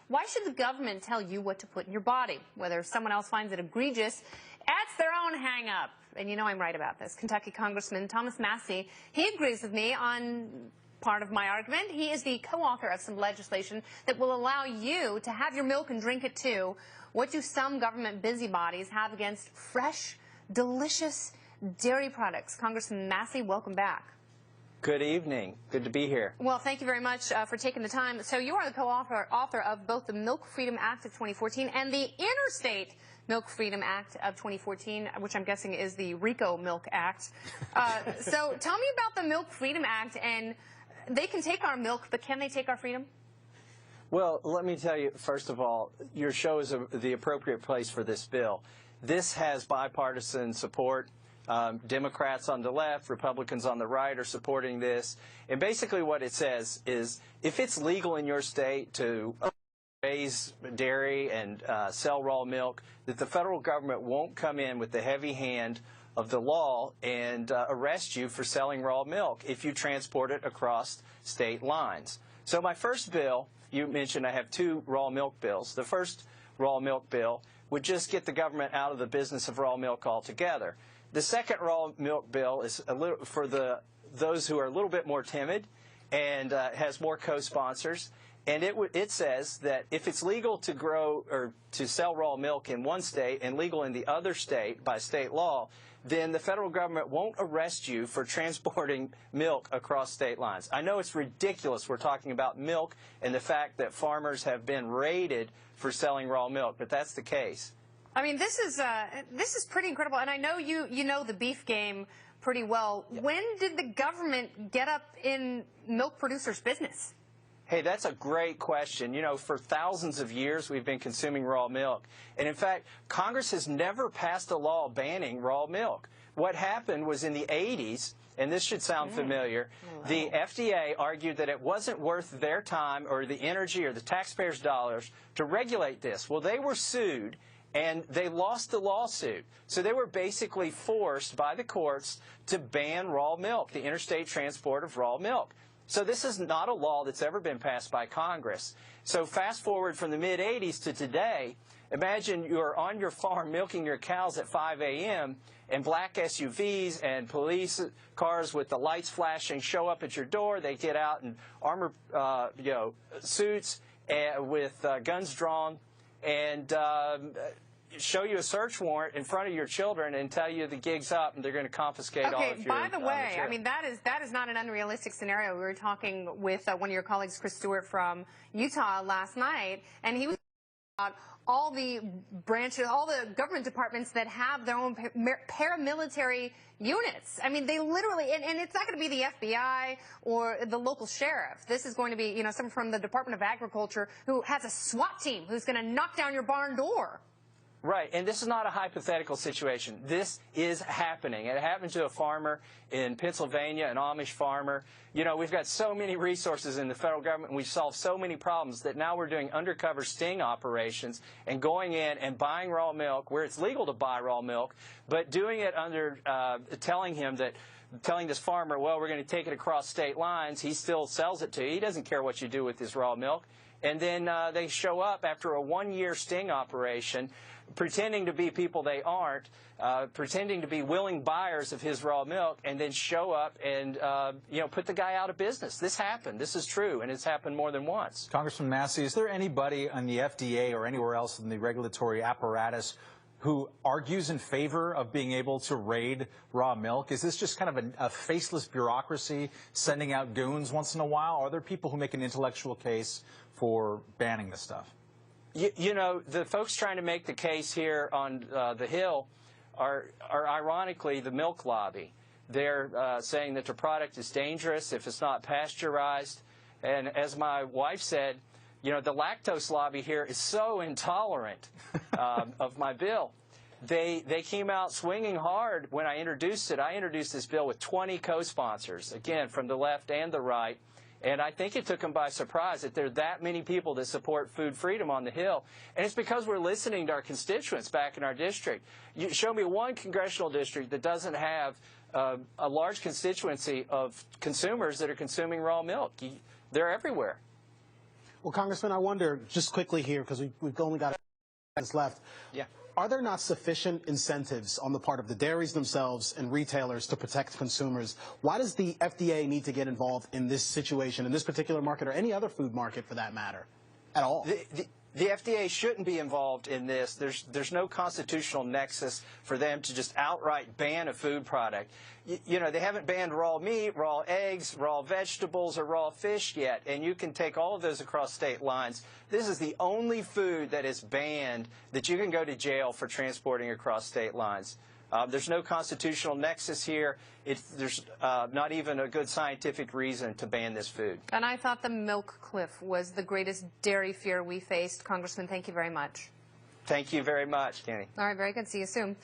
Why should the government tell you what to put in your body? Whether someone else finds it egregious, that's their own hang-up. And you know I'm right about this. Kentucky Congressman Thomas Massie, he agrees with me on part of my argument. He is the co-author of some legislation that will allow you to have your milk and drink it too. What do some government busybodies have against fresh, delicious dairy products? Congressman Massie, welcome back. Good evening. Good to be here. Well, thank you very much for taking the time. So you are the co-author of both the Milk Freedom Act of 2014 and the Interstate Milk Freedom Act of 2014, which I'm guessing is the RICO Milk Act. So tell me about the Milk Freedom Act. And they can take our milk, but can they take our freedom? Well, let me tell you, first of all, your show is the appropriate place for this bill. This has bipartisan support. Democrats on the left, Republicans on the right are supporting this. And basically what it says is if it's legal in your state to raise dairy and sell raw milk, that the federal government won't come in with the heavy hand of the law and arrest you for selling raw milk if you transport it across state lines. So my first bill, you mentioned I have two raw milk bills. The first raw milk bill would just get the government out of the business of raw milk altogether. The second raw milk bill is a little for those who are a little bit more timid and has more co-sponsors. And it says that if it's legal to grow or to sell raw milk in one state and legal in the other state by state law, then the federal government won't arrest you for transporting milk across state lines. I know it's ridiculous we're talking about milk and the fact that farmers have been raided for selling raw milk, but that's the case. I mean, this is pretty incredible, and I know you know the beef game pretty well. Yeah. When did the government get up in milk producers' business? Hey, that's a great question. You know, for thousands of years we've been consuming raw milk. And in fact, Congress has never passed a law banning raw milk. What happened was in the 80s, and this should sound familiar, the FDA argued that it wasn't worth their time or the energy or the taxpayers' dollars to regulate this. Well, they were sued, and they lost the lawsuit. So they were basically forced by the courts to ban raw milk, the interstate transport of raw milk. So this is not a law that's ever been passed by Congress. So fast forward from the mid-'80s to today, imagine you're on your farm milking your cows at 5 a.m. and black SUVs and police cars with the lights flashing show up at your door. They get out in armor suits with guns drawn and show you a search warrant in front of your children and tell you the gig's up and they're going to confiscate all of your by the way, I mean, that is not an unrealistic scenario. We were talking with one of your colleagues, Chris Stewart from Utah last night, and he was talking about all the branches, all the government departments that have their own paramilitary units. I mean, they literally, and it's not going to be the FBI or the local sheriff. This is going to be, you know, someone from the Department of Agriculture who has a SWAT team who's going to knock down your barn door. Right, and this is not a hypothetical situation. This is happening. It happened to a farmer in Pennsylvania, an Amish farmer. You know, we've got so many resources in the federal government, and we've solved so many problems that now we're doing undercover sting operations and going in and buying raw milk where it's legal to buy raw milk, but doing it under telling this farmer, well, we're going to take it across state lines. He still sells it to you. He doesn't care what you do with this raw milk. And then they show up after a one-year sting operation, pretending to be people they aren't, pretending to be willing buyers of his raw milk, and then show up and put the guy out of business. This happened. This is true, and it's happened more than once. Congressman Massie, is there anybody on the FDA or anywhere else in the regulatory apparatus who argues in favor of being able to raid raw milk? Is this just kind of a faceless bureaucracy sending out goons once in a while? Or are there people who make an intellectual case for banning this stuff? You know, the folks trying to make the case here on the Hill are ironically the milk lobby. They're saying that the product is dangerous if it's not pasteurized. And as my wife said, you know, the lactose lobby here is so intolerant of my bill. They came out swinging hard when I introduced it. I introduced this bill with 20 co-sponsors, again, from the left and the right. And I think it took them by surprise that there are that many people that support food freedom on the Hill. And it's because we're listening to our constituents back in our district. You show me one congressional district that doesn't have a large constituency of consumers that are consuming raw milk. They're everywhere. Well, Congressman, I wonder, just quickly here, because we've only got minutes left. Yeah. Are there not sufficient incentives on the part of the dairies themselves and retailers to protect consumers? Why does the FDA need to get involved in this situation, in this particular market, or any other food market for that matter, at all? The FDA shouldn't be involved in this. There's no constitutional nexus for them to just outright ban a food product. You know, they haven't banned raw meat, raw eggs, raw vegetables, or raw fish yet, and you can take all of those across state lines. This is the only food that is banned that you can go to jail for transporting across state lines. There's no constitutional nexus here. There's not even a good scientific reason to ban this food. And I thought the milk cliff was the greatest dairy fear we faced. Congressman, thank you very much. Thank you very much, Kenny. All right, very good. See you soon.